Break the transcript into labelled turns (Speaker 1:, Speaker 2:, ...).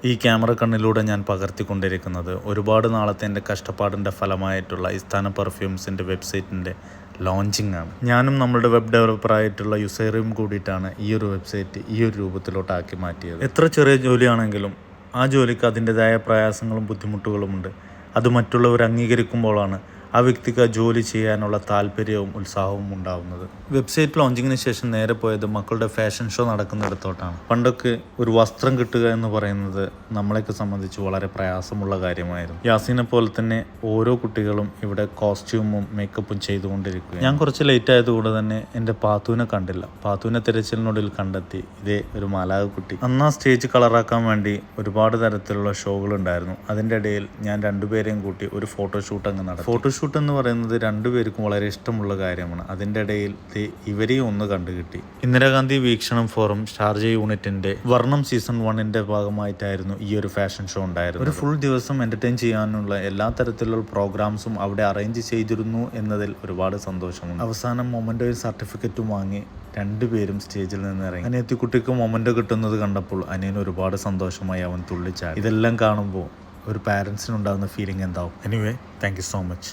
Speaker 1: ഈ ക്യാമറ കണ്ണിലൂടെ ഞാൻ പകർത്തിക്കൊണ്ടിരിക്കുന്നത് ഒരുപാട് നാളത്തെ എൻ്റെ കഷ്ടപ്പാടിൻ്റെ ഫലമായിട്ടുള്ള ഇസ്ഥാന പെർഫ്യൂംസിൻ്റെ വെബ്സൈറ്റിൻ്റെ ലോഞ്ചിങ് ആണ്. ഞാനും നമ്മളുടെ വെബ് ഡെവലപ്പറായിട്ടുള്ള യുസൈറും കൂടിയിട്ടാണ് ഈ ഒരു വെബ്സൈറ്റ് ഈ ഒരു രൂപത്തിലോട്ടാക്കി മാറ്റിയത്. എത്ര ചെറിയ ജോലിയാണെങ്കിലും ആ ജോലിക്ക് അതിൻ്റെതായ പ്രയാസങ്ങളും ബുദ്ധിമുട്ടുകളുമുണ്ട്. അത് മറ്റുള്ളവർ അംഗീകരിക്കുമ്പോഴാണ് ആ വ്യക്തിക്ക് ആ ജോലി ചെയ്യാനുള്ള താല്പര്യവും ഉത്സാഹവും ഉണ്ടാവുന്നത്. വെബ്സൈറ്റ് ലോഞ്ചിങ്ങിന് ശേഷം നേരെ പോയത് മക്കളുടെ ഫാഷൻ ഷോ നടക്കുന്നിടത്തോട്ടാണ്. പണ്ടൊക്കെ ഒരു വസ്ത്രം കിട്ടുക എന്ന് പറയുന്നത് നമ്മളെയൊക്കെ സംബന്ധിച്ച് വളരെ പ്രയാസമുള്ള കാര്യമായിരുന്നു. യാസീനെ പോലെ തന്നെ ഓരോ കുട്ടികളും ഇവിടെ കോസ്റ്റ്യൂമും മേക്കപ്പും ചെയ്തുകൊണ്ടിരിക്കുക. ഞാൻ കുറച്ച് ലേറ്റ് ആയതുകൊണ്ട് തന്നെ എൻ്റെ പാത്തുവിനെ കണ്ടില്ല. പാത്തുവിനെ തിരച്ചിലിനൊടുവിൽ കണ്ടെത്തി. ഇതേ ഒരു മാലാഖ കുട്ടി. അന്ന് ആ സ്റ്റേജ് കളറാക്കാൻ വേണ്ടി ഒരുപാട് തരത്തിലുള്ള ഷോകൾ ഉണ്ടായിരുന്നു. അതിൻ്റെ ഇടയിൽ ഞാൻ രണ്ടുപേരെയും കൂട്ടി ഒരു ഫോട്ടോഷൂട്ട് അങ്ങ് നടത്തി. ഫോട്ടോഷൂട്ട് എന്ന് പറയുന്നത് രണ്ടുപേർക്കും വളരെ ഇഷ്ടമുള്ള കാര്യമാണ്. അതിൻ്റെ ഇടയിൽ ഇവരെയും ഒന്ന് കണ്ടുകിട്ടി. ഇന്ദിരാഗാന്ധി വീക്ഷണം ഫോറം ഷാർജ യൂണിറ്റിന്റെ വർണ്ണം സീസൺ 1ന്റെ ഭാഗമായിട്ടായിരുന്നു ഈ ഒരു ഫാഷൻ ഷോ ഉണ്ടായിരുന്നത്. ഒരു ഫുൾ ദിവസം എന്റർടൈൻ ചെയ്യാനുള്ള എല്ലാ തരത്തിലുള്ള പ്രോഗ്രാംസും അവിടെ അറേഞ്ച് ചെയ്തിരുന്നു എന്നതിൽ ഒരുപാട് സന്തോഷമുണ്ട്. അവസാനം മൊമെന്റോയിൽ സർട്ടിഫിക്കറ്റും വാങ്ങി രണ്ടുപേരും സ്റ്റേജിൽ നിന്ന് ഇറങ്ങി. അനിയത്തി കുട്ടിക്ക് മൊമെന്റോ കിട്ടുന്നത് കണ്ടപ്പോൾ അനിയന് ഒരുപാട് സന്തോഷമായി. അവൻ തുള്ളിച്ചാടി. ഇതെല്ലാം കാണുമ്പോൾ ഒരു പാരൻസിനുണ്ടാകുന്ന ഫീലിംഗ് എന്താവും? Anyway, thank you so much.